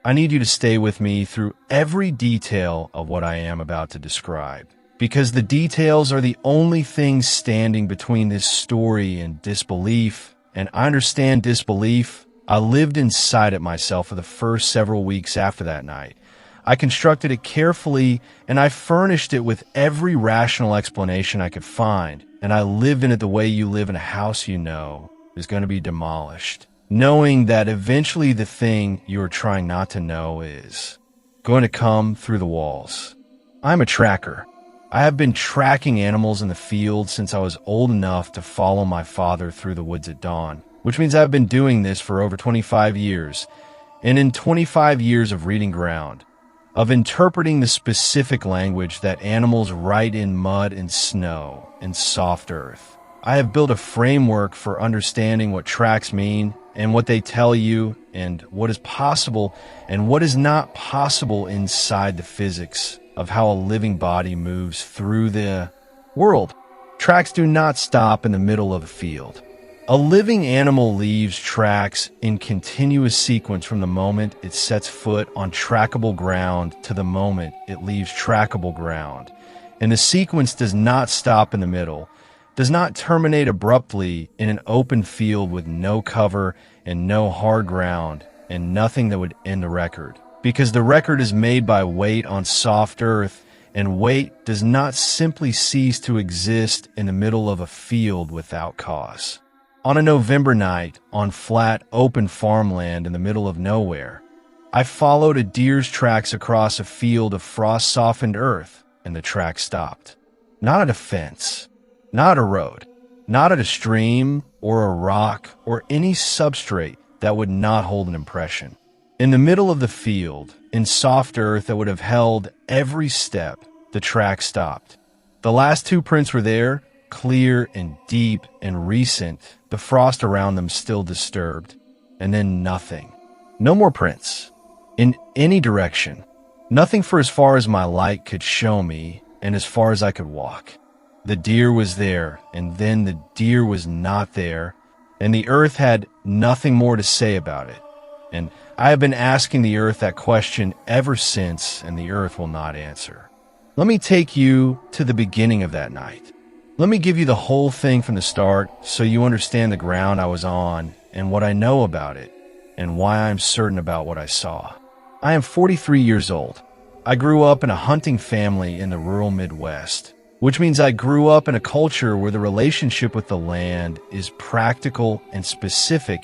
I need you to stay with me through every detail of what I am about to describe, because the details are the only things standing between this story and disbelief. And I understand disbelief. I lived inside it myself for the first several weeks after that night. I constructed it carefully, and I furnished it with every rational explanation I could find, and I lived in it the way you live in a house you know is going to be demolished, knowing that eventually the thing you are trying not to know is going to come through the walls. I'm a tracker. I have been tracking animals in the field since I was old enough to follow my father through the woods at dawn, which means I've been doing this for over 25 years. And in 25 years of reading ground, of interpreting the specific language that animals write in mud and snow and soft earth, I have built a framework for understanding what tracks mean and what they tell you and what is possible and what is not possible inside the physics of how a living body moves through the world. Tracks do not stop in the middle of a field. A living animal leaves tracks in continuous sequence from the moment it sets foot on trackable ground to the moment it leaves trackable ground. And the sequence does not stop in the middle, does not terminate abruptly in an open field with no cover and no hard ground and nothing that would end the record. Because the record is made by weight on soft earth, and weight does not simply cease to exist in the middle of a field without cause. On a November night, on flat, open farmland in the middle of nowhere, I followed a deer's tracks across a field of frost-softened earth, and the track stopped. Not at a fence, not a road, not at a stream or a rock or any substrate that would not hold an impression. In the middle of the field, in soft earth that would have held every step, the track stopped. The last two prints were there, clear and deep and recent, the frost around them still disturbed. And then nothing. No more prints. In any direction. Nothing for as far as my light could show me and as far as I could walk. The deer was there, and then the deer was not there, and the earth had nothing more to say about it. And I have been asking the earth that question ever since, and the earth will not answer. Let me take you to the beginning of that night. Let me give you the whole thing from the start so you understand the ground I was on and what I know about it and why I'm certain about what I saw. I am 43 years old. I grew up in a hunting family in the rural Midwest, which means I grew up in a culture where the relationship with the land is practical and specific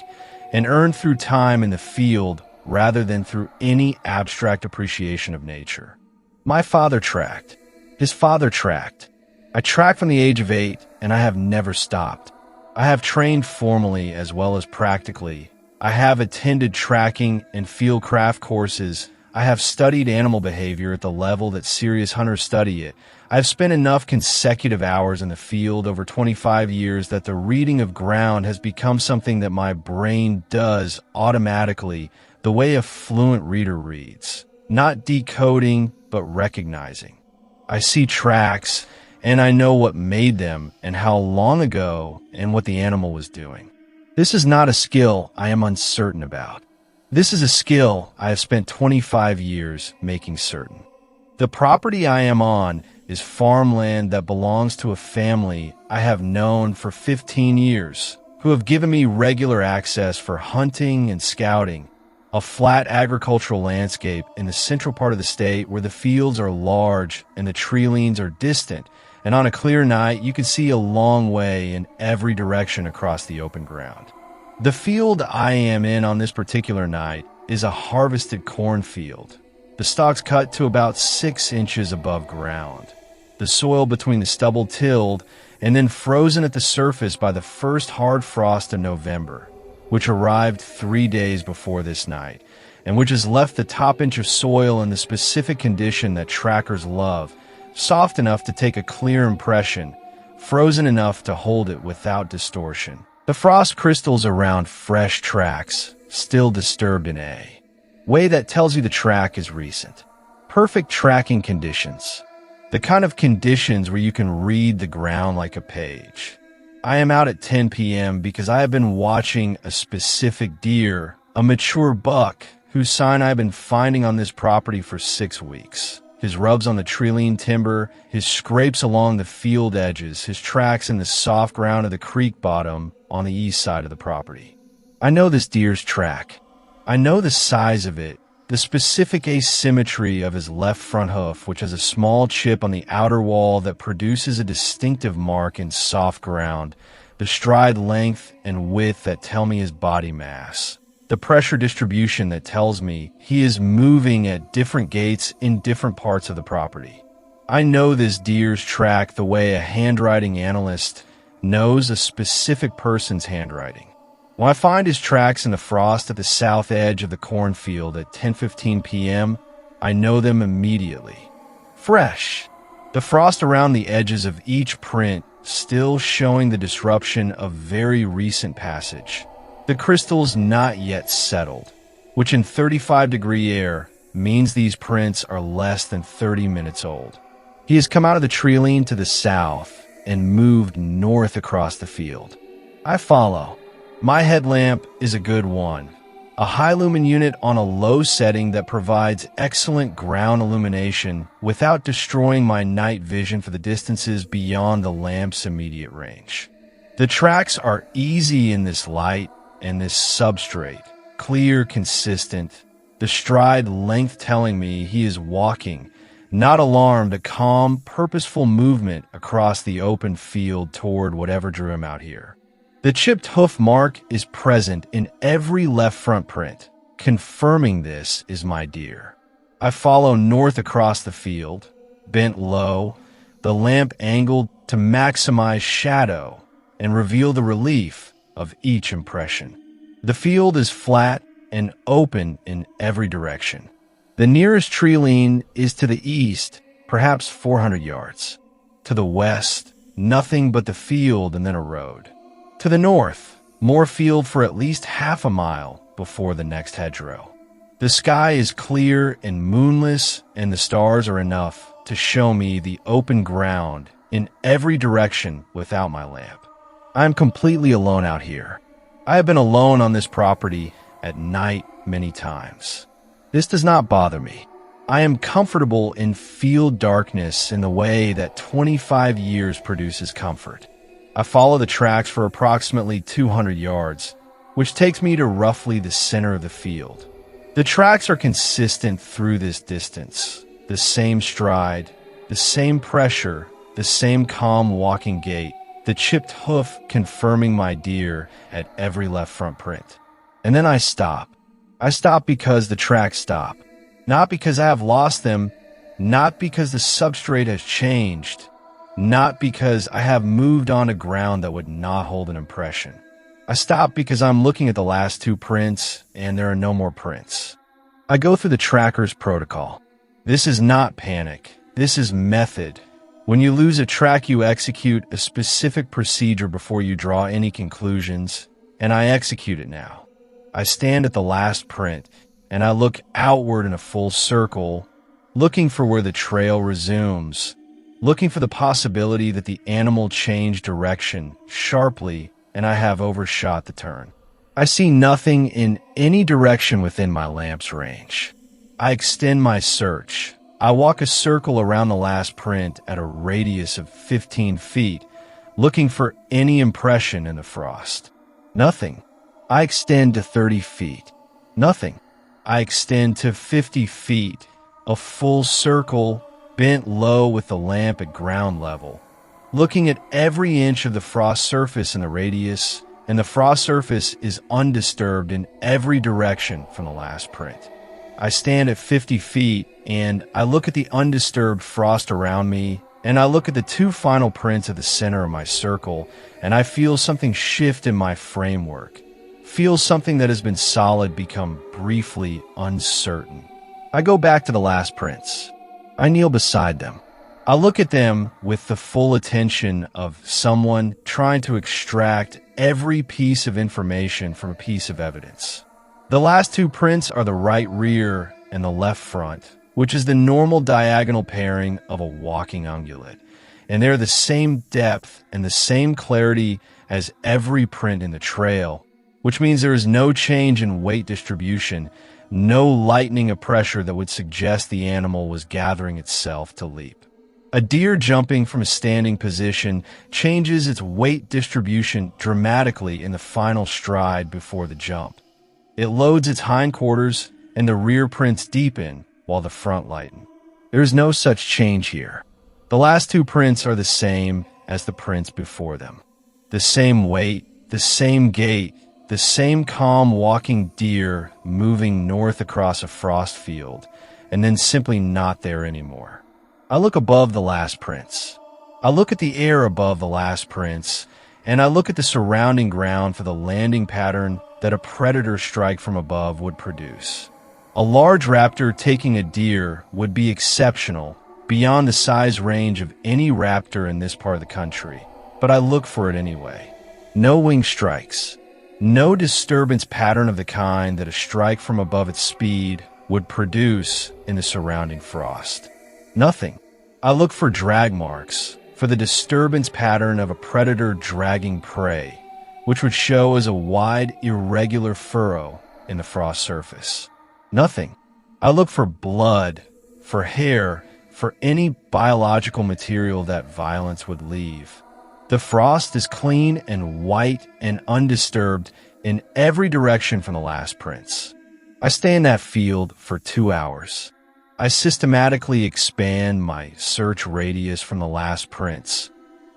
and earned through time in the field rather than through any abstract appreciation of nature. My father tracked. His father tracked. I tracked from the age of 8, and I have never stopped. I have trained formally as well as practically. I have attended tracking and field craft courses. I have studied animal behavior at the level that serious hunters study it. I have spent enough consecutive hours in the field over 25 years that the reading of ground has become something that my brain does automatically, the way a fluent reader reads. Not decoding, but recognizing. I see tracks, and I know what made them and how long ago and what the animal was doing. This is not a skill I am uncertain about. This is a skill I have spent 25 years making certain. The property I am on is farmland that belongs to a family I have known for 15 years, who have given me regular access for hunting and scouting, a flat agricultural landscape in the central part of the state where the fields are large and the treelines are distant, and on a clear night you can see a long way in every direction across the open ground. The field I am in on this particular night is a harvested cornfield. The stalks cut to about 6 inches above ground. The soil between the stubble tilled and then frozen at the surface by the first hard frost in November, which arrived 3 days before this night, and which has left the top inch of soil in the specific condition that trackers love, soft enough to take a clear impression, frozen enough to hold it without distortion. The frost crystals around fresh tracks, still disturbed in a way that tells you the track is recent. Perfect tracking conditions. The kind of conditions where you can read the ground like a page. I am out at 10 p.m. because I have been watching a specific deer, a mature buck, whose sign I've been finding on this property for 6 weeks. His rubs on the trilene timber, his scrapes along the field edges, his tracks in the soft ground of the creek bottom on the east side of the property. I know this deer's track. I know the size of it, the specific asymmetry of his left front hoof, which has a small chip on the outer wall that produces a distinctive mark in soft ground, the stride length and width that tell me his body mass, the pressure distribution that tells me he is moving at different gaits in different parts of the property. I know this deer's track the way a handwriting analyst knows a specific person's handwriting. When I find his tracks in the frost at the south edge of the cornfield at 10:15 p.m., I know them immediately. Fresh. The frost around the edges of each print still showing the disruption of very recent passage. The crystals not yet settled, which in 35-degree air means these prints are less than 30 minutes old. He has come out of the trilene to the south and moved north across the field. I follow. My headlamp is a good one, a high-lumen unit on a low setting that provides excellent ground illumination without destroying my night vision for the distances beyond the lamp's immediate range. The tracks are easy in this light and this substrate, clear, consistent, the stride length telling me he is walking, not alarmed, a calm, purposeful movement across the open field toward whatever drew him out here. The chipped hoof mark is present in every left front print, confirming this is my deer. I follow north across the field, bent low, the lamp angled to maximize shadow and reveal the relief of each impression. The field is flat and open in every direction. The nearest trilene is to the east, perhaps 400 yards. To the west, nothing but the field and then a road. To the north, more field for at least half a mile before the next hedgerow. The sky is clear and moonless, and the stars are enough to show me the open ground in every direction without my lamp. I am completely alone out here. I have been alone on this property at night many times. This does not bother me. I am comfortable in field darkness in the way that 25 years produces comfort. I follow the tracks for approximately 200 yards, which takes me to roughly the center of the field. The tracks are consistent through this distance. The same stride, the same pressure, the same calm walking gait, the chipped hoof confirming my deer at every left front print. And then I stop. I stop because the tracks stop. Not because I have lost them, not because the substrate has changed, not because I have moved on to ground that would not hold an impression. I stop because I'm looking at the last 2 prints and there are no more prints. I go through the tracker's protocol. This is not panic. This is method. When you lose a track, you execute a specific procedure before you draw any conclusions, and I execute it now. I stand at the last print and I look outward in a full circle, looking for where the trail resumes, looking for the possibility that the animal changed direction sharply and I have overshot the turn. I see nothing in any direction within my lamp's range. I extend my search. I walk a circle around the last print at a radius of 15 feet, looking for any impression in the frost. Nothing. I extend to 30 feet. Nothing. I extend to 50 feet, a full circle, bent low with the lamp at ground level, looking at every inch of the frost surface in the radius, and the frost surface is undisturbed in every direction from the last print. I stand at 50 feet, and I look at the undisturbed frost around me, and I look at the 2 final prints at the center of my circle, and I feel something shift in my framework. Feel something that has been solid become briefly uncertain. I go back to the last prints. I kneel beside them. I look at them with the full attention of someone trying to extract every piece of information from a piece of evidence. The last 2 prints are the right rear and the left front, which is the normal diagonal pairing of a walking ungulate. And they're the same depth and the same clarity as every print in the trail, which means there is no change in weight distribution, no lightning of pressure that would suggest the animal was gathering itself to leap. A deer jumping from a standing position changes its weight distribution dramatically in the final stride before the jump. It loads its hindquarters and the rear prints deepen while the front lighten. There is no such change here. The last two prints are the same as the prints before them. The same weight, the same gait, the same calm walking deer moving north across a frost field, and then simply not there anymore. I look above the last prints. I look at the air above the last prints, and I look at the surrounding ground for the landing pattern that a predator strike from above would produce. A large raptor taking a deer would be exceptional, beyond the size range of any raptor in this part of the country, but I look for it anyway. No wing strikes. No disturbance pattern of the kind that a strike from above its speed would produce in the surrounding frost. Nothing. I look for drag marks, for the disturbance pattern of a predator dragging prey, which would show as a wide, irregular furrow in the frost surface. Nothing. I look for blood, for hair, for any biological material that violence would leave. The frost is clean and white and undisturbed in every direction from the last prints. I stay in that field for 2 hours. I systematically expand my search radius from the last prints,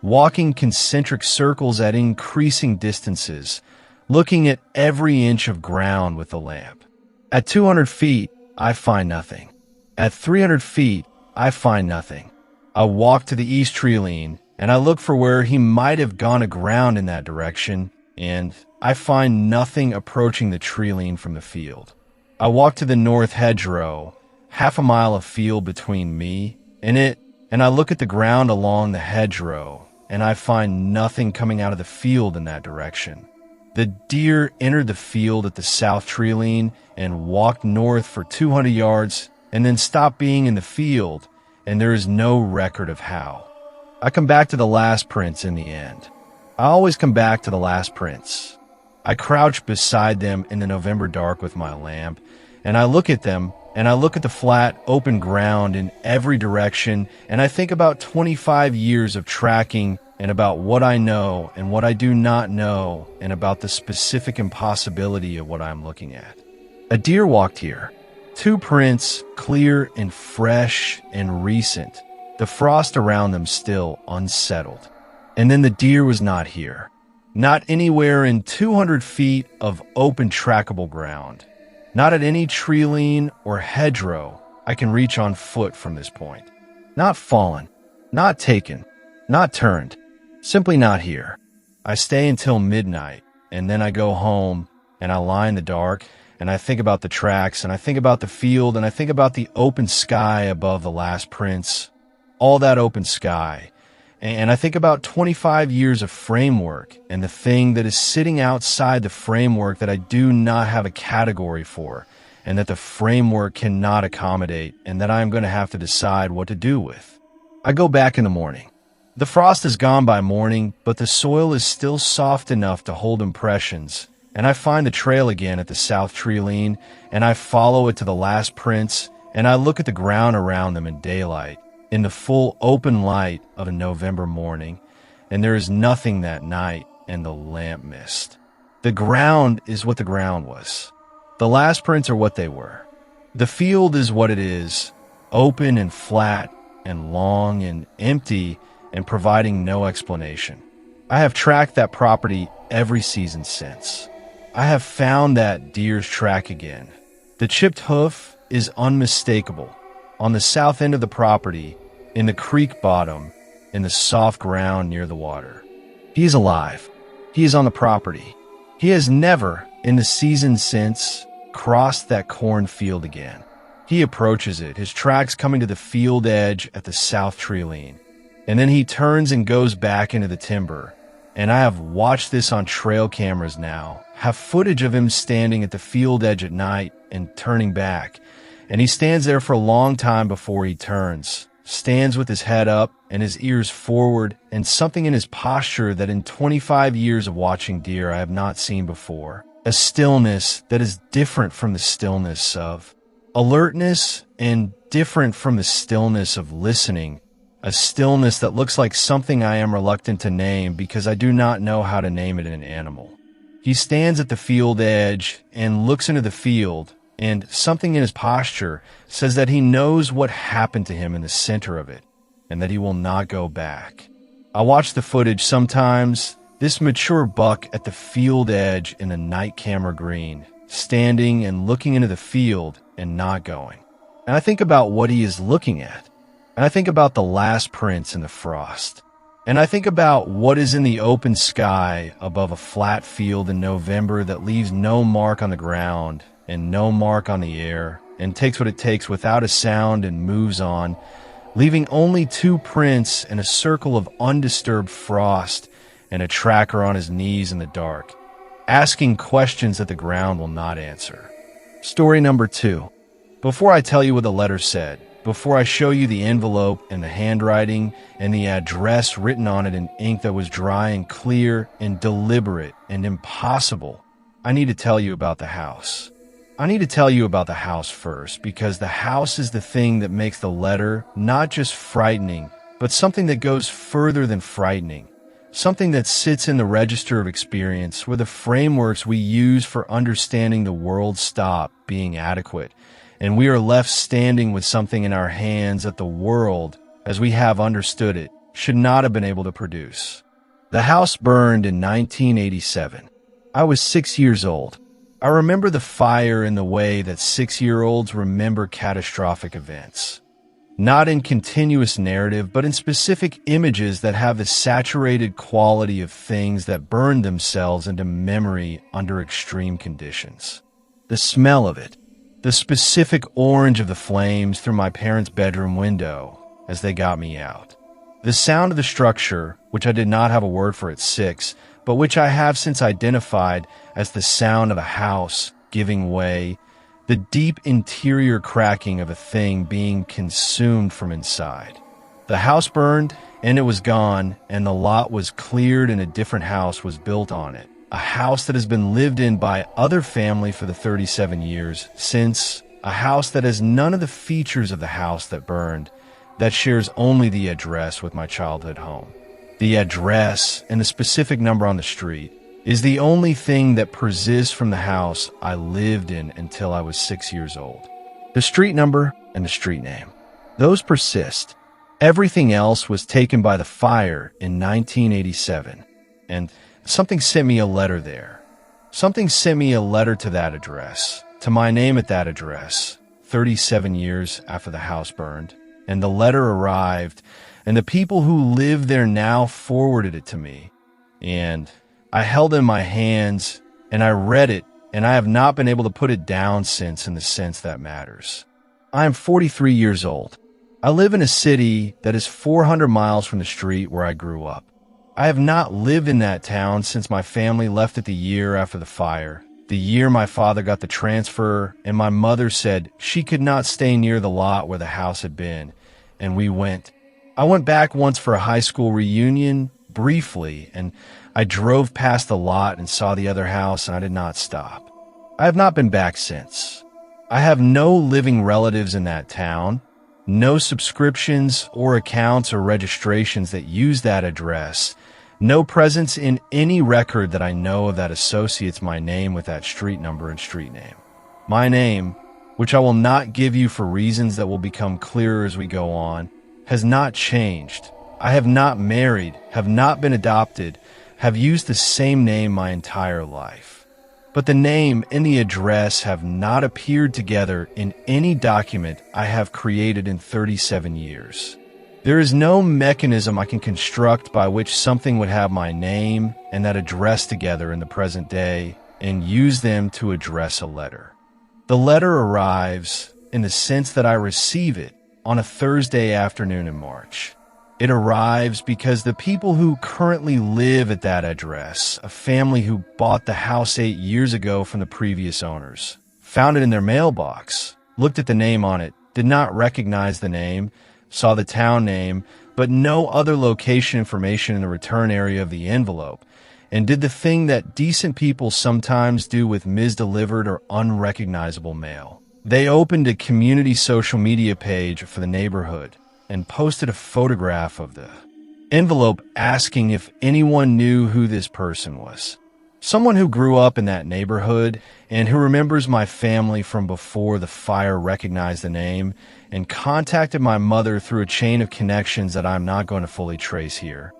walking concentric circles at increasing distances, looking at every inch of ground with the lamp. At 200 feet, I find nothing. At 300 feet, I find nothing. I walk to the east tree and I look for where he might have gone aground in that direction, and I find nothing approaching the tree from the field. I walk to the north hedgerow, half a mile of field between me and it, and I look at the ground along the hedgerow, and I find nothing coming out of the field in that direction. The deer entered the field at the south tree and walked north for 200 yards and then stopped being in the field, and there is no record of how. I come back to the last prints in the end. I always come back to the last prints. I crouch beside them in the November dark with my lamp, and I look at them, and I look at the flat, open ground in every direction, and I think about 25 years of tracking and about what I know and what I do not know and about the specific impossibility of what I'm looking at. A deer walked here. 2 prints, clear and fresh and recent, the frost around them still unsettled. And then the deer was not here. Not anywhere in 200 feet of open trackable ground. Not at any tree or hedgerow I can reach on foot from this point. Not fallen, not taken, not turned, simply not here. I stay until midnight, and then I go home, and I lie in the dark, and I think about the tracks, and I think about the field, and I think about the open sky above the last prints, all that open sky. And I think about 25 years of framework and the thing that is sitting outside the framework that I do not have a category for, and that the framework cannot accommodate, and that I am going to have to decide what to do with. I go back in the morning. The frost is gone by morning, but the soil is still soft enough to hold impressions, and I find the trail again at the south tree and I follow it to the last prints, and I look at the ground around them in daylight, in the full open light of a November morning, and there is nothing that night and the lamp mist. The ground is what the ground was. The last prints are what they were. The field is what it is, open and flat and long and empty and providing no explanation. I have tracked that property every season since. I have found that deer's track again. The chipped hoof is unmistakable. On the south end of the property, in the creek bottom, in the soft ground near the water. He is alive. He is on the property. He has never, in the season since, crossed that cornfield again. He approaches it, his tracks coming to the field edge at the south tree and then he turns and goes back into the timber. And I have watched this on trail cameras now, have footage of him standing at the field edge at night and turning back. And he stands there for a long time before he turns, stands with his head up and his ears forward, and something in his posture that in 25 years of watching deer I have not seen before. a stillness that is different from the stillness of alertness and different from the stillness of listening, a stillness that looks like something I am reluctant to name because I do not know how to name it in an animal. He stands at the field edge and looks into the field, and something in his posture says that he knows what happened to him in the center of it, and that he will not go back. I watch the footage sometimes, this mature buck at the field edge in a night camera green, standing and looking into the field and not going. And I think about what he is looking at. And I think about the last prints in the frost. And I think about what is in the open sky above a flat field in November that leaves no mark on the ground and no mark on the air and takes what it takes without a sound and moves on, leaving only 2 prints in a circle of undisturbed frost and a tracker on his knees in the dark, asking questions that the ground will not answer. Story number 2. Before I tell you what the letter said, before I show you the envelope and the handwriting and the address written on it in ink that was dry and clear and deliberate and impossible, I need to tell you about the house. I need to tell you about the house first, because the house is the thing that makes the letter not just frightening, but something that goes further than frightening. Something that sits in the register of experience where the frameworks we use for understanding the world stop being adequate, and we are left standing with something in our hands that the world, as we have understood it, should not have been able to produce. The house burned in 1987. I was 6 years old. I remember the fire in the way that 6-year-olds remember catastrophic events. Not in continuous narrative, but in specific images that have the saturated quality of things that burn themselves into memory under extreme conditions. The smell of it, the specific orange of the flames through my parents' bedroom window as they got me out. The sound of the structure, which I did not have a word for at 6, but which I have since identified as the sound of a house giving way, the deep interior cracking of a thing being consumed from inside. The house burned, and it was gone, and the lot was cleared and a different house was built on it. A house that has been lived in by other family for the 37 years since, a house that has none of the features of the house that burned, that shares only the address with my childhood home. The address and the specific number on the street is the only thing that persists from the house I lived in until I was 6 years old. The street number and the street name. Those persist. Everything else was taken by the fire in 1987, and something sent me a letter there. Something sent me a letter to that address, to my name at that address, 37 years after the house burned. And the letter arrived, and the people who live there now forwarded it to me. And I held it in my hands, and I read it, and I have not been able to put it down since in the sense that matters. I am 43 years old. I live in a city that is 400 miles from the street where I grew up. I have not lived in that town since my family left it the year after the fire, the year my father got the transfer, and my mother said she could not stay near the lot where the house had been, and we went. I went back once for a high school reunion, briefly, and I drove past the lot and saw the other house, and I did not stop. I have not been back since. I have no living relatives in that town, no subscriptions or accounts or registrations that use that address, no presence in any record that I know of that associates my name with that street number and street name. My name, which I will not give you for reasons that will become clearer as we go on, has not changed. I have not married, have not been adopted, have used the same name my entire life. But the name and the address have not appeared together in any document I have created in 37 years. There is no mechanism I can construct by which something would have my name and that address together in the present day and use them to address a letter. The letter arrives in the sense that I receive it on a Thursday afternoon in March. It arrives because the people who currently live at that address, a family who bought the house 8 years ago from the previous owners, found it in their mailbox, looked at the name on it, did not recognize the name, saw the town name, but no other location information in the return area of the envelope, and did the thing that decent people sometimes do with misdelivered or unrecognizable mail. They opened a community social media page for the neighborhood and posted a photograph of the envelope asking if anyone knew who this person was. Someone who grew up in that neighborhood and who remembers my family from before the fire recognized the name and contacted my mother through a chain of connections that I'm not going to fully trace here.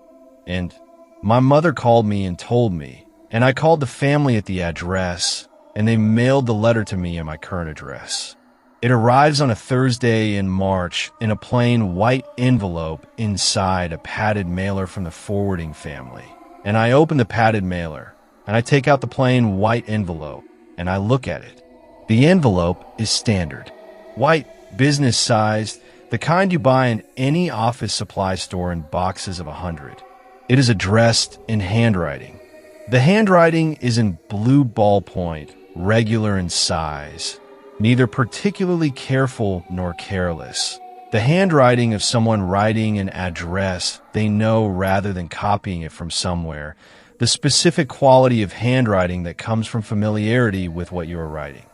And my mother called me and told me, and I called the family at the address, and they mailed the letter to me at my current address. It arrives on a Thursday in March in a plain white envelope inside a padded mailer from the forwarding family. And I open the padded mailer, and I take out the plain white envelope, and I look at it. The envelope is standard. White, business-sized, the kind you buy in any office supply store in boxes of 100. It is addressed in handwriting. The handwriting is in blue ballpoint, regular in size, neither particularly careful nor careless. The handwriting of someone writing an address they know rather than copying it from somewhere. The specific quality of handwriting that comes from familiarity with what you are writing.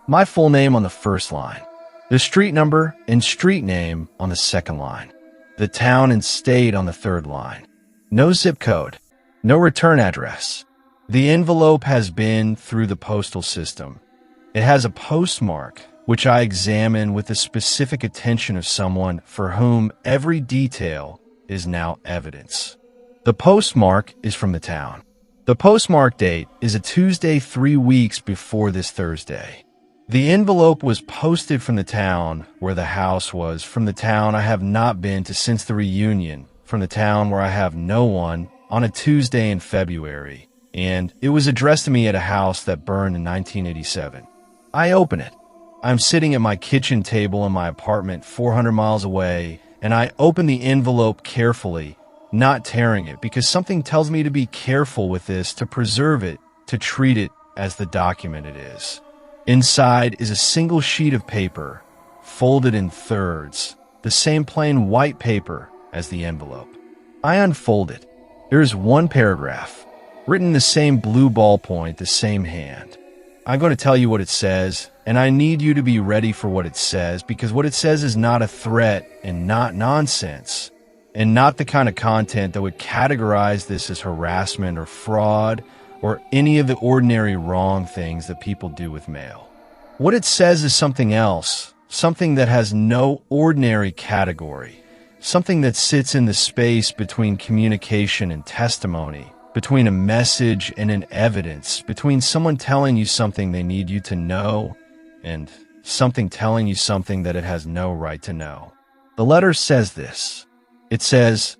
My full name on the first line. The street number and street name on the second line. The town and state on the third line. No zip code. No return address. The envelope has been through the postal system. It has a postmark, which I examine with the specific attention of someone for whom every detail is now evidence. The postmark is from the town. The postmark date is a Tuesday 3 weeks before this Thursday. The envelope was posted from the town where the house was, from the town I have not been to since the reunion, from the town where I have no one, on a Tuesday in February, and it was addressed to me at a house that burned in 1987. I open it. I'm sitting at my kitchen table in my apartment 400 miles away, and I open the envelope carefully, not tearing it, because something tells me to be careful with this, to preserve it, to treat it as the document it is. Inside is a single sheet of paper, folded in thirds, the same plain white paper as the envelope. I unfold it. There is one paragraph, written in the same blue ballpoint, the same hand. I'm going to tell you what it says, and I need you to be ready for what it says, because what it says is not a threat and not nonsense, and not the kind of content that would categorize this as harassment or fraud or any of the ordinary wrong things that people do with mail. What it says is something else, something that has no ordinary category, something that sits in the space between communication and testimony, between a message and an evidence, between someone telling you something they need you to know and something telling you something that it has no right to know. The letter says this. It says,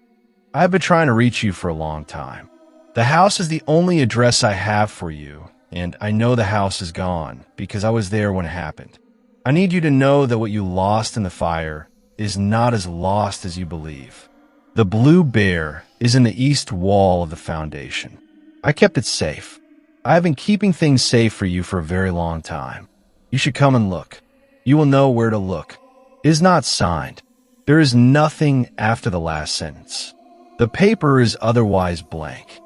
I've been trying to reach you for a long time. The house is the only address I have for you, and I know the house is gone because I was there when it happened. I need you to know that what you lost in the fire is not as lost as you believe. The blue bear is in the east wall of the foundation. I kept it safe. I have been keeping things safe for you for a very long time. You should come and look. You will know where to look. It is not signed. There is nothing after the last sentence. The paper is otherwise blank.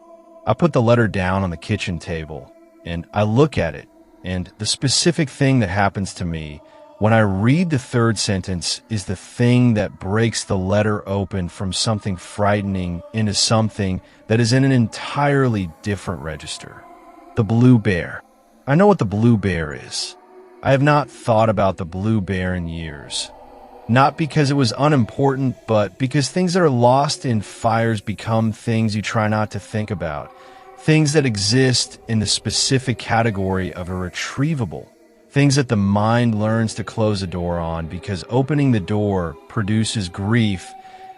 I put the letter down on the kitchen table, and I look at it, and the specific thing that happens to me when I read the third sentence is the thing that breaks the letter open from something frightening into something that is in an entirely different register. The blue bear. I know what the blue bear is. I have not thought about the blue bear in years. Not because it was unimportant, but because things that are lost in fires become things you try not to think about. Things that exist in the specific category of irretrievable. Things that the mind learns to close a door on because opening the door produces grief,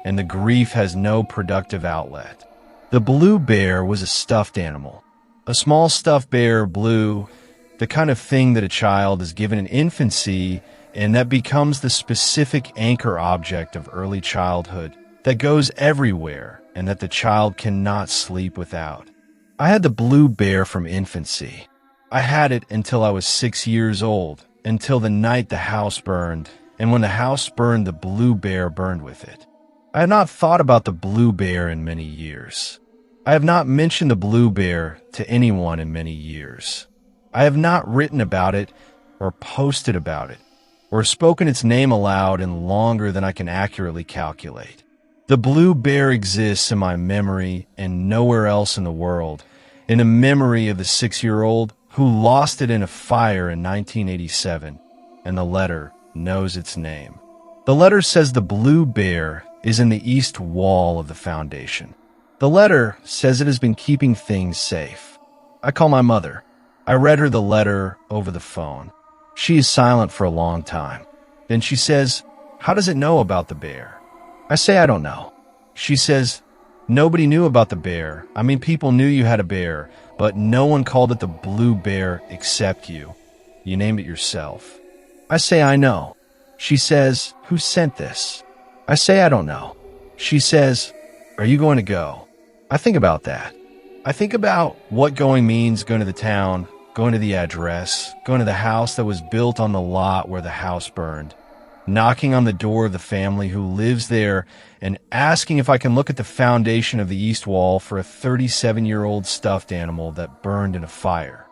and the grief has no productive outlet. The blue bear was a stuffed animal. A small stuffed bear, blue, the kind of thing that a child is given in infancy, and that becomes the specific anchor object of early childhood that goes everywhere and that the child cannot sleep without. I had the blue bear from infancy. I had it until I was 6 years old, until the night the house burned, and when the house burned, the blue bear burned with it. I had not thought about the blue bear in many years. I have not mentioned the Blue Bear to anyone in many years. I have not written about it or posted about it or spoken its name aloud in longer than I can accurately calculate. The Blue Bear exists in my memory and nowhere else in the world, in the memory of the 6-year-old who lost it in a fire in 1987, and the letter knows its name. The letter says the Blue Bear is in the east wall of the foundation. The letter says it has been keeping things safe. I call my mother. I read her the letter over the phone. She is silent for a long time. Then she says, "How does it know about the bear?" I say, "I don't know." She says, "Nobody knew about the bear. I mean, people knew you had a bear, but no one called it the Blue Bear except you. You named it yourself." I say, "I know." She says, "Who sent this?" I say, "I don't know." She says, "Are you going to go?" I think about that. I think about what going means: going to the town, going to the address, going to the house that was built on the lot where the house burned, knocking on the door of the family who lives there and asking if I can look at the foundation of the east wall for a 37-year-old stuffed animal that burned in a fire.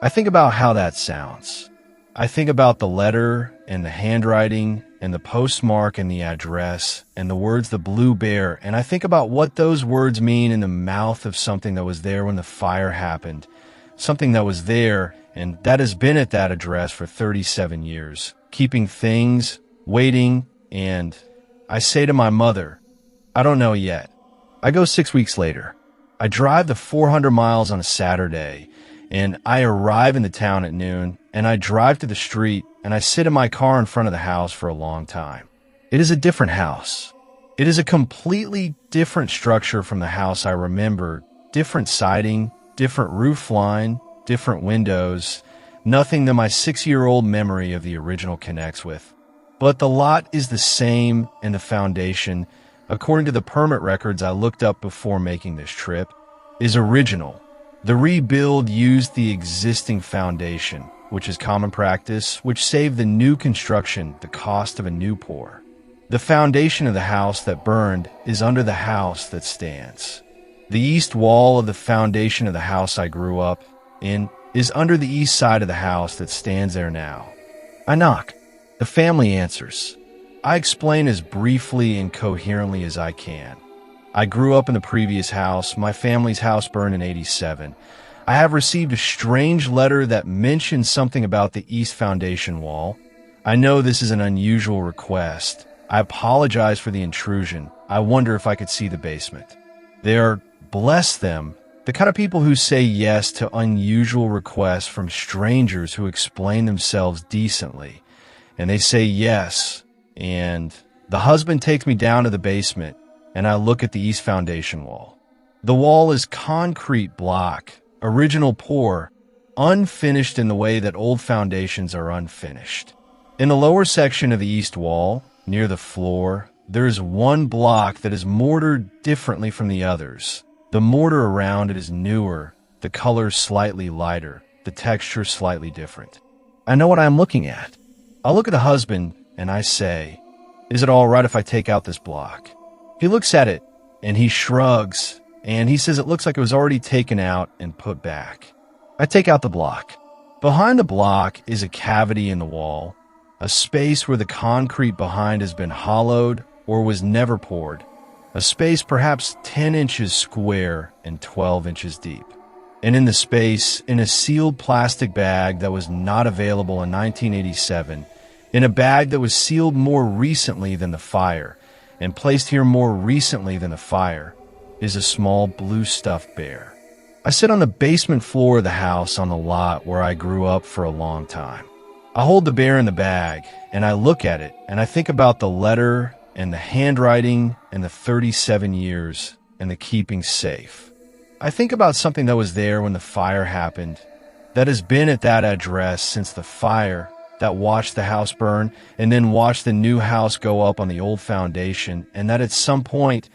I think about how that sounds. I think about the letter and the handwriting and the postmark and the address and the words "the Blue Bear," and I think about what those words mean in the mouth of something that was there when the fire happened, something that was there and that has been at that address for 37 years, keeping things, waiting, and I say to my mother, "I don't know yet." I go 6 weeks later. I drive the 400 miles on a Saturday, and I arrive in the town at noon, and I drive to the street, and I sit in my car in front of the house for a long time. It is a different house. It is a completely different structure from the house I remember, different siding, different roof line, different windows, nothing that my 6-year-old memory of the original connects with. But the lot is the same, and the foundation, according to the permit records I looked up before making this trip, is original. The rebuild used the existing foundation, which is common practice, which saved the new construction the cost of a new pour. The foundation of the house that burned is under the house that stands. The east wall of the foundation of the house I grew up in is under the east side of the house that stands there now. I knock. The family answers. I explain as briefly and coherently as I can. I grew up in the previous house. My family's house burned in '87. I have received a strange letter that mentions something about the east foundation wall. I know this is an unusual request. I apologize for the intrusion. I wonder if I could see the basement. They are, bless them, the kind of people who say yes to unusual requests from strangers who explain themselves decently. And they say yes, and the husband takes me down to the basement, and I look at the east foundation wall. The wall is concrete block, original pour, unfinished in the way that old foundations are unfinished. In the lower section of the east wall, near the floor, there is one block that is mortared differently from the others. The mortar around it is newer, the color slightly lighter, the texture slightly different. I know what I'm looking at. I look at the husband and I say, "Is it all right if I take out this block?" He looks at it and he shrugs and he says it looks like it was already taken out and put back. I take out the block. Behind the block is a cavity in the wall, a space where the concrete behind has been hollowed or was never poured, a space perhaps 10 inches square and 12 inches deep. And in the space, in a sealed plastic bag that was not available in 1987, in a bag that was sealed more recently than the fire, and placed here more recently than the fire, is a small blue stuffed bear. I sit on the basement floor of the house on the lot where I grew up for a long time. I hold the bear in the bag, and I look at it, and I think about the letter and the handwriting and the 37 years and the keeping safe. I think about something that was there when the fire happened, that has been at that address since the fire, that watched the house burn and then watched the new house go up on the old foundation, and that at some point,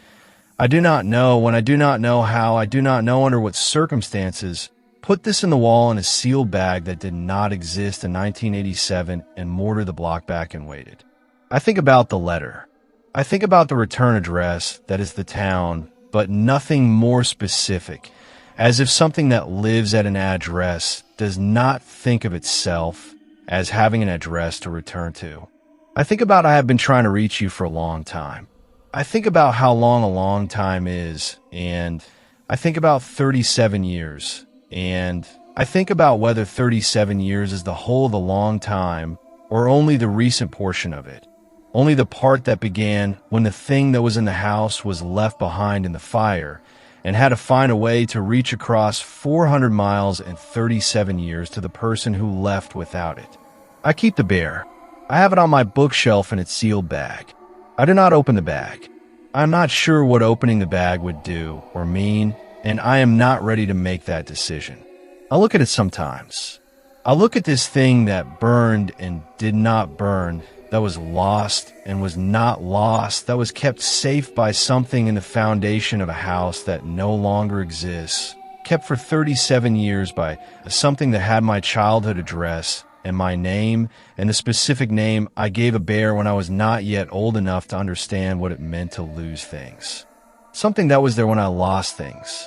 I do not know, when I do not know how, I do not know under what circumstances, put this in the wall in a sealed bag that did not exist in 1987 and mortared the block back and waited. I think about the letter. I think about the return address that is the town, but nothing more specific, as if something that lives at an address does not think of itself as having an address to return to. I think about I have been trying to reach you for a long time. I think about how long a long time is, and I think about 37 years, and I think about whether 37 years is the whole of the long time or only the recent portion of it, only the part that began when the thing that was in the house was left behind in the fire and had to find a way to reach across 400 miles and 37 years to the person who left without it. I keep the bear. I have it on my bookshelf in its sealed bag. I do not open the bag. I'm not sure what opening the bag would do or mean, and I am not ready to make that decision. I look at it sometimes. I look at this thing that burned and did not burn, that was lost and was not lost, that was kept safe by something in the foundation of a house that no longer exists, kept for 37 years by something that had my childhood address and my name and the specific name I gave a bear when I was not yet old enough to understand what it meant to lose things. Something that was there when I lost things.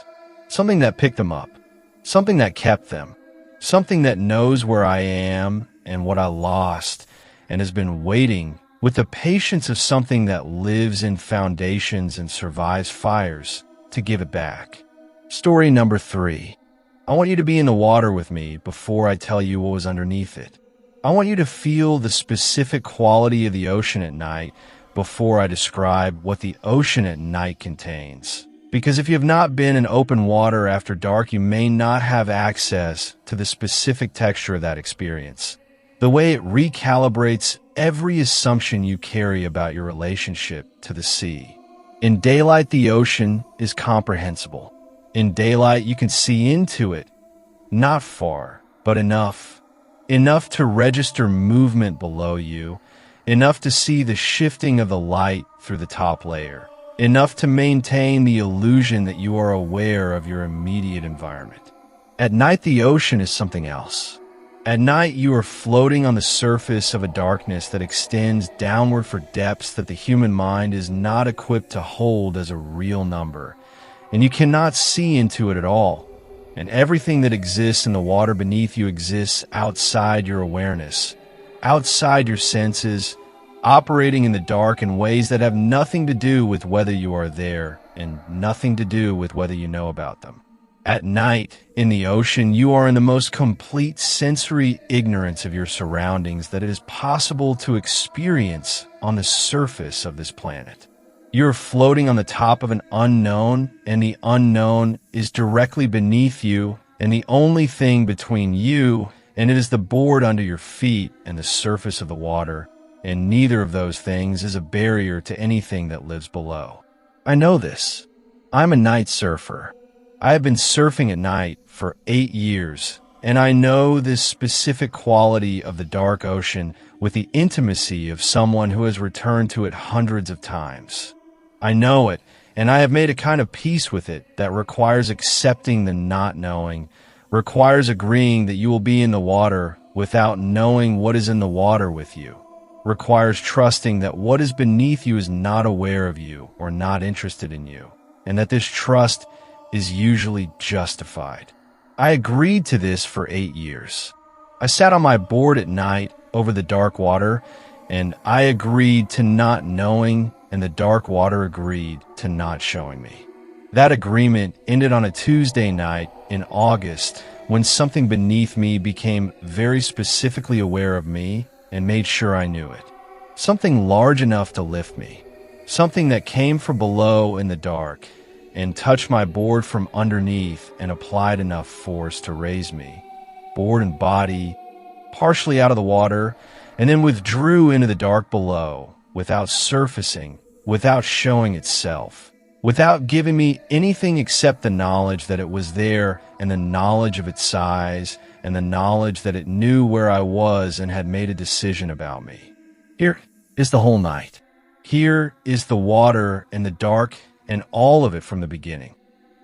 Something that picked them up. Something that kept them. Something that knows where I am and what I lost and has been waiting with the patience of something that lives in foundations and survives fires to give it back. Story number 3. I want you to be in the water with me before I tell you what was underneath it. I want you to feel the specific quality of the ocean at night before I describe what the ocean at night contains. Because if you have not been in open water after dark, you may not have access to the specific texture of that experience. The way it recalibrates every assumption you carry about your relationship to the sea. In daylight, the ocean is comprehensible. In daylight, you can see into it. Not far, but enough. Enough to register movement below you. Enough to see the shifting of the light through the top layer. Enough to maintain the illusion that you are aware of your immediate environment. At night, the ocean is something else. At night, you are floating on the surface of a darkness that extends downward for depths that the human mind is not equipped to hold as a real number, and you cannot see into it at all. And everything that exists in the water beneath you exists outside your awareness, outside your senses, operating in the dark in ways that have nothing to do with whether you are there and nothing to do with whether you know about them. At night, in the ocean, you are in the most complete sensory ignorance of your surroundings that it is possible to experience on the surface of this planet. You're floating on the top of an unknown, and the unknown is directly beneath you, and the only thing between you and it is the board under your feet and the surface of the water, and neither of those things is a barrier to anything that lives below. I know this. I'm a night surfer. I have been surfing at night for 8 years, and I know this specific quality of the dark ocean with the intimacy of someone who has returned to it hundreds of times. I know it, and I have made a kind of peace with it that requires accepting the not knowing, requires agreeing that you will be in the water without knowing what is in the water with you, requires trusting that what is beneath you is not aware of you or not interested in you, and that this trust is usually justified. I agreed to this for 8 years. I sat on my board at night over the dark water, and I agreed to not knowing, and the dark water agreed to not showing me. That agreement ended on a Tuesday night in August when something beneath me became very specifically aware of me and made sure I knew it. Something large enough to lift me. Something that came from below in the dark and touched my board from underneath and applied enough force to raise me, board and body, partially out of the water, and then withdrew into the dark below without surfacing, without showing itself, without giving me anything except the knowledge that it was there and the knowledge of its size and the knowledge that it knew where I was and had made a decision about me. Here is the whole night. Here is the water and the dark and all of it from the beginning.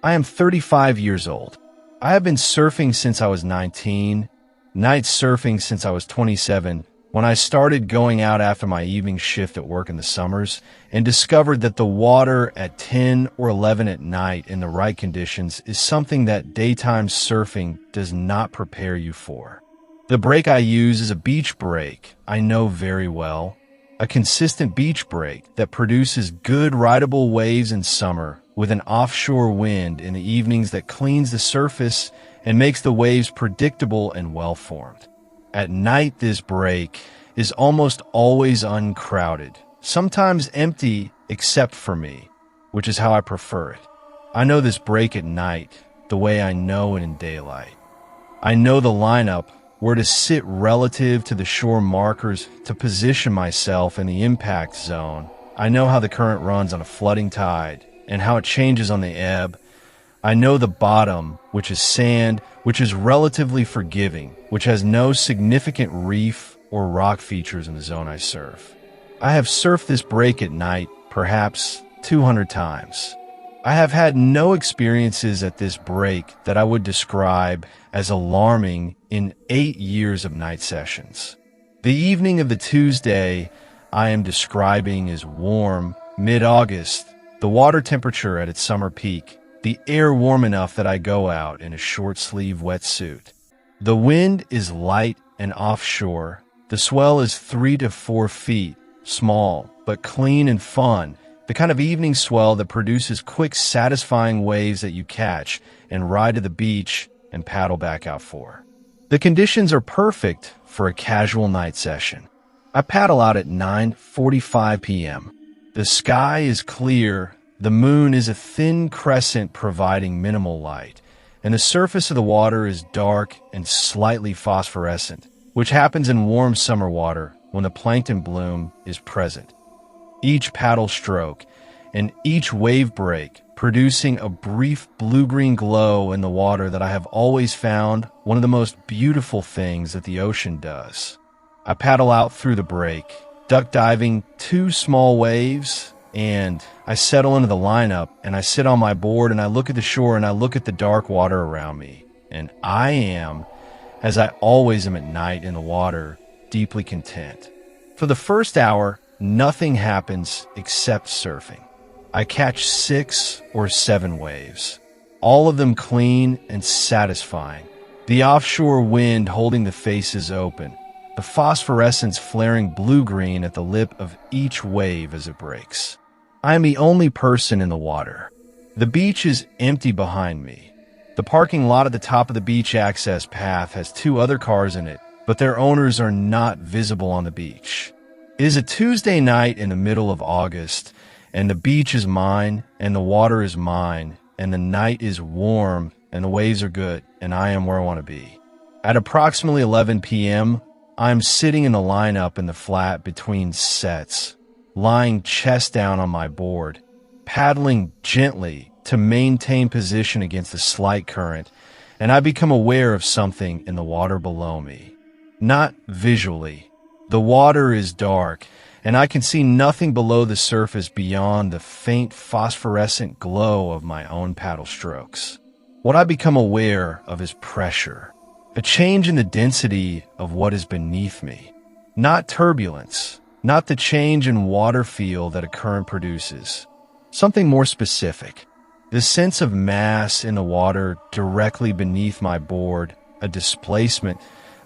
I am 35 years old. I have been surfing since I was 19, night surfing since I was 27, when I started going out after my evening shift at work in the summers and discovered that the water at 10 or 11 at night in the right conditions is something that daytime surfing does not prepare you for. The break I use is a beach break I know very well, a consistent beach break that produces good rideable waves in summer with an offshore wind in the evenings that cleans the surface and makes the waves predictable and well-formed. At night, this break is almost always uncrowded, sometimes empty except for me, which is how I prefer it. I know this break at night the way I know it in daylight. I know the lineup, where to sit relative to the shore markers to position myself in the impact zone. I know how the current runs on a flooding tide and how it changes on the ebb. I know the bottom, which is sand, which is relatively forgiving, which has no significant reef or rock features in the zone I surf. I have surfed this break at night perhaps 200 times. I have had no experiences at this break that I would describe as alarming in 8 years of night sessions. The evening of the Tuesday I am describing is warm, mid-August, the water temperature at its summer peak, the air warm enough that I go out in a short-sleeve wetsuit. The wind is light and offshore. The swell is 3 to 4 feet, small, but clean and fun, the kind of evening swell that produces quick, satisfying waves that you catch and ride to the beach and paddle back out for. The conditions are perfect for a casual night session. I paddle out at 9:45 p.m. The sky is clear, the moon is a thin crescent providing minimal light, and the surface of the water is dark and slightly phosphorescent, which happens in warm summer water when the plankton bloom is present. Each paddle stroke and each wave break producing a brief blue-green glow in the water that I have always found one of the most beautiful things that the ocean does. I paddle out through the break, duck diving 2 small waves, and I settle into the lineup and I sit on my board and I look at the shore and I look at the dark water around me. And I am, as I always am at night in the water, deeply content. For the first hour, nothing happens except surfing. I catch 6 or 7 waves, all of them clean and satisfying. The offshore wind holding the faces open, the phosphorescence flaring blue-green at the lip of each wave as it breaks. I am the only person in the water. The beach is empty behind me. The parking lot at the top of the beach access path has 2 other cars in it, but their owners are not visible on the beach. It is a Tuesday night in the middle of August, and the beach is mine, and the water is mine, and the night is warm, and the waves are good, and I am where I want to be. At approximately 11 p.m., I am sitting in the lineup in the flat between sets, lying chest down on my board, paddling gently to maintain position against the slight current, and I become aware of something in the water below me. Not visually. The water is dark, and I can see nothing below the surface beyond the faint phosphorescent glow of my own paddle strokes. What I become aware of is pressure, a change in the density of what is beneath me. Not turbulence, not the change in water feel that a current produces. Something more specific. The sense of mass in the water directly beneath my board, a displacement.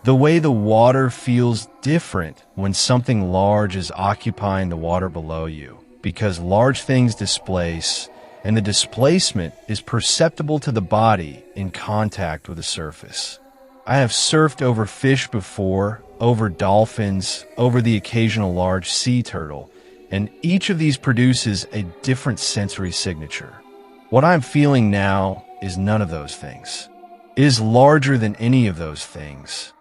The way the water feels different when something large is occupying the water below you, because large things displace, and the displacement is perceptible to the body in contact with the surface. I have surfed over fish before, over dolphins, over the occasional large sea turtle, and each of these produces a different sensory signature. What I'm feeling now is none of those things. It is larger than any of those things.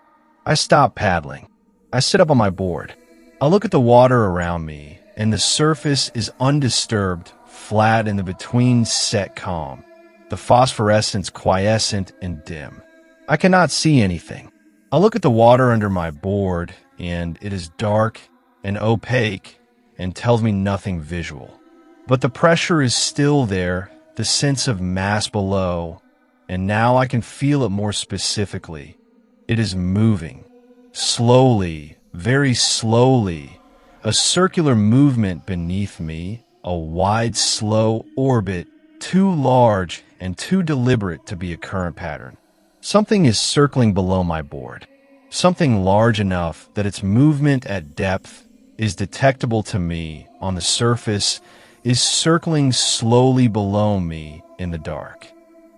I stop paddling. I sit up on my board. I look at the water around me, and the surface is undisturbed, flat in the between set calm, the phosphorescence quiescent and dim. I cannot see anything. I look at the water under my board, and it is dark and opaque and tells me nothing visual. But the pressure is still there, the sense of mass below, and now I can feel it more specifically. It is moving, slowly, very slowly, a circular movement beneath me, a wide, slow orbit, too large and too deliberate to be a current pattern. Something is circling below my board. Something large enough that its movement at depth is detectable to me on the surface is circling slowly below me in the dark.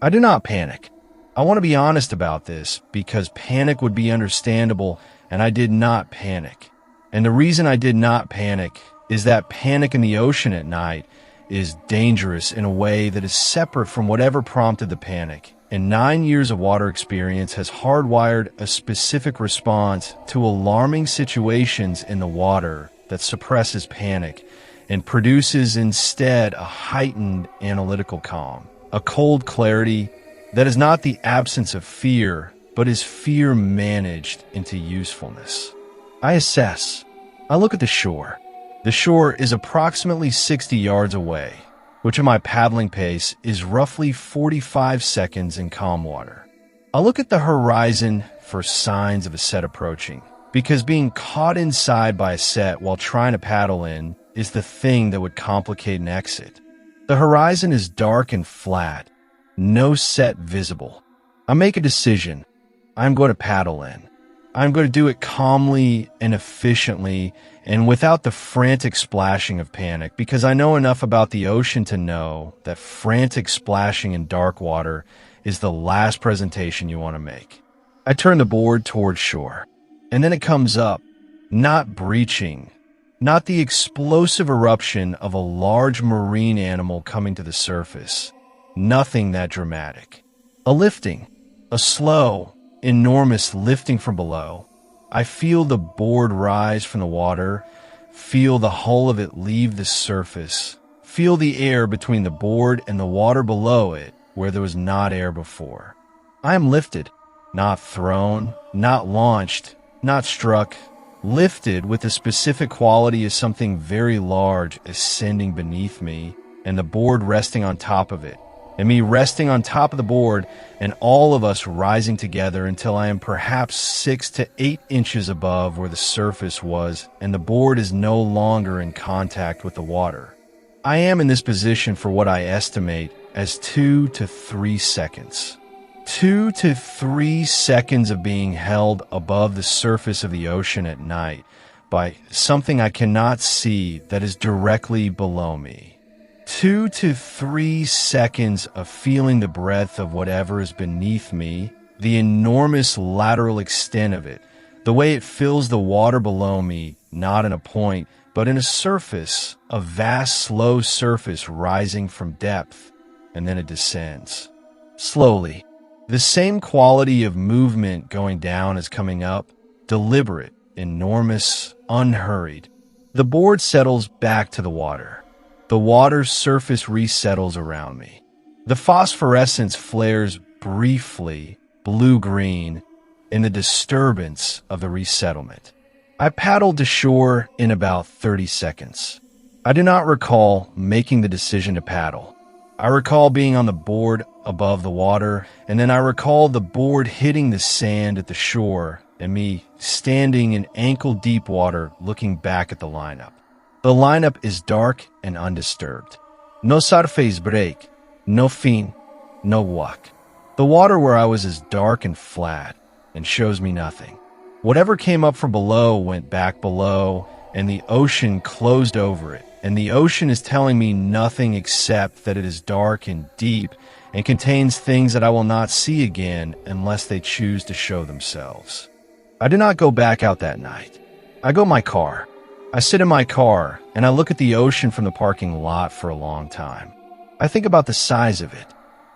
I do not panic. I want to be honest about this because panic would be understandable, and I did not panic. And the reason I did not panic is that panic in the ocean at night is dangerous in a way that is separate from whatever prompted the panic. And 9 years of water experience has hardwired a specific response to alarming situations in the water that suppresses panic and produces instead a heightened analytical calm, a cold clarity that is not the absence of fear, but is fear managed into usefulness. I assess. I look at the shore. The shore is approximately 60 yards away, which at my paddling pace is roughly 45 seconds in calm water. I look at the horizon for signs of a set approaching, because being caught inside by a set while trying to paddle in is the thing that would complicate an exit. The horizon is dark and flat, no set visible. I make a decision. I'm going to paddle in. I'm going to do it calmly and efficiently and without the frantic splashing of panic, because I know enough about the ocean to know that frantic splashing in dark water is the last presentation you want to make. I turn the board towards shore, and then it comes up, not breaching, not the explosive eruption of a large marine animal coming to the surface. Nothing that dramatic. A lifting, a slow, enormous lifting from below. I feel the board rise from the water, feel the hull of it leave the surface, feel the air between the board and the water below it where there was not air before. I am lifted, not thrown, not launched, not struck, lifted with a specific quality as something very large ascending beneath me and the board resting on top of it, and me resting on top of the board and all of us rising together until I am perhaps 6 to 8 inches above where the surface was and the board is no longer in contact with the water. I am in this position for what I estimate as 2 to 3 seconds. 2 to 3 seconds of being held above the surface of the ocean at night by something I cannot see that is directly below me. 2 to 3 seconds of feeling the breadth of whatever is beneath me, the enormous lateral extent of it, the way it fills the water below me, not in a point, but in a surface, a vast, slow surface rising from depth, and then it descends. Slowly, the same quality of movement going down as coming up, deliberate, enormous, unhurried. The board settles back to the water. The water's surface resettles around me. The phosphorescence flares briefly, blue-green, in the disturbance of the resettlement. I paddled to shore in about 30 seconds. I do not recall making the decision to paddle. I recall being on the board above the water, and then I recall the board hitting the sand at the shore and me standing in ankle-deep water looking back at the lineup. The lineup is dark and undisturbed. No surface break, no fin, no walk. The water where I was is dark and flat and shows me nothing. Whatever came up from below went back below, and the ocean closed over it. And the ocean is telling me nothing except that it is dark and deep and contains things that I will not see again unless they choose to show themselves. I do not go back out that night. I go my car. I sit in my car and I look at the ocean from the parking lot for a long time. I think about the size of it.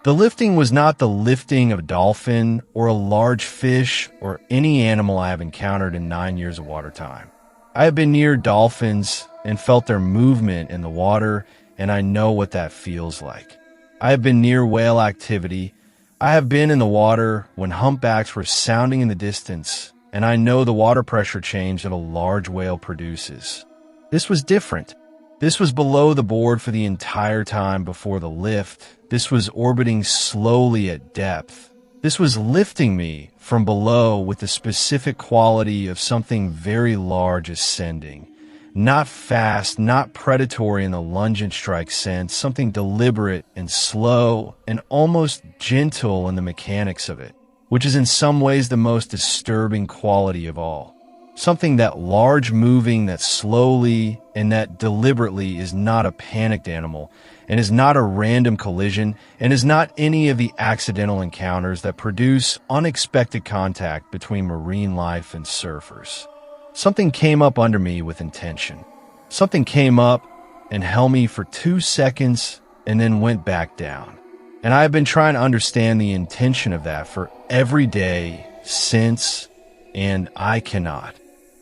The lifting was not the lifting of a dolphin or a large fish or any animal I have encountered in 9 years of water time. I have been near dolphins and felt their movement in the water, and I know what that feels like. I have been near whale activity. I have been in the water when humpbacks were sounding in the distance, and I know the water pressure change that a large whale produces. This was different. This was below the board for the entire time before the lift. This was orbiting slowly at depth. This was lifting me from below with the specific quality of something very large ascending. Not fast, not predatory in the lunge and strike sense, something deliberate and slow and almost gentle in the mechanics of it, which is in some ways the most disturbing quality of all. Something that large moving, that slowly and that deliberately is not a panicked animal and is not a random collision and is not any of the accidental encounters that produce unexpected contact between marine life and surfers. Something came up under me with intention. Something came up and held me for 2 seconds and then went back down. And I have been trying to understand the intention of that for every day since, and I cannot.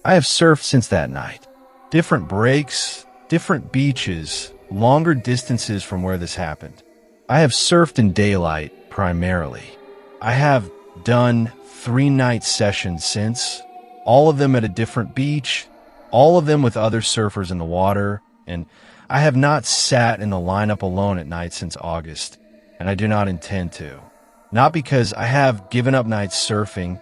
I have surfed since that night. Different breaks, different beaches, longer distances from where this happened. I have surfed in daylight primarily. I have done 3-night sessions since, all of them at a different beach, all of them with other surfers in the water, and I have not sat in the lineup alone at night since August, and I do not intend to. Not because I have given up night surfing,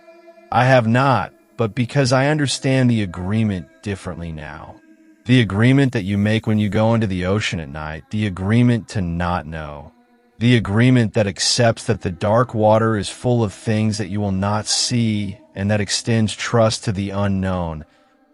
I have not, but because I understand the agreement differently now. The agreement that you make when you go into the ocean at night, the agreement to not know. The agreement that accepts that the dark water is full of things that you will not see and that extends trust to the unknown.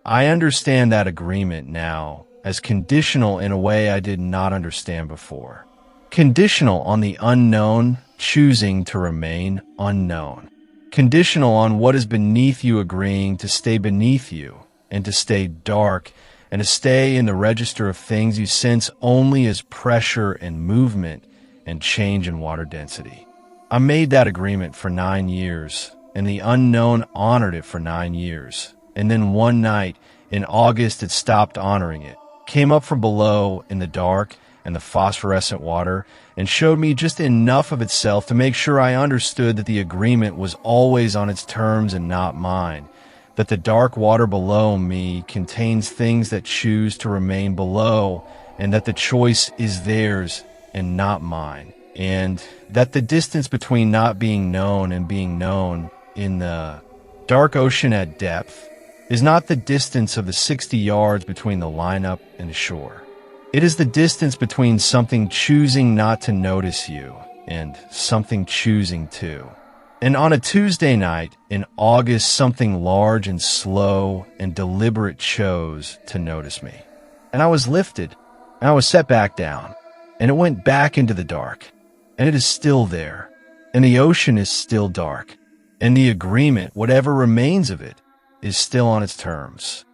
I understand that agreement now as conditional in a way I did not understand before. Conditional on the unknown choosing to remain unknown. Conditional on what is beneath you agreeing to stay beneath you and to stay dark and to stay in the register of things you sense only as pressure and movement and change in water density. I made that agreement for 9 years, and the unknown honored it for 9 years. And then one night in August it stopped honoring it, came up from below in the dark and the phosphorescent water, and showed me just enough of itself to make sure I understood that the agreement was always on its terms and not mine, that the dark water below me contains things that choose to remain below, and that the choice is theirs and not mine, and that the distance between not being known and being known in the dark ocean at depth is not the distance of the 60 yards between the lineup and the shore. It is the distance between something choosing not to notice you and something choosing to. And on a Tuesday night in August, something large and slow and deliberate chose to notice me. And I was lifted, and I was set back down, and it went back into the dark, and it is still there, and the ocean is still dark, and the agreement, whatever remains of it, is still on its terms.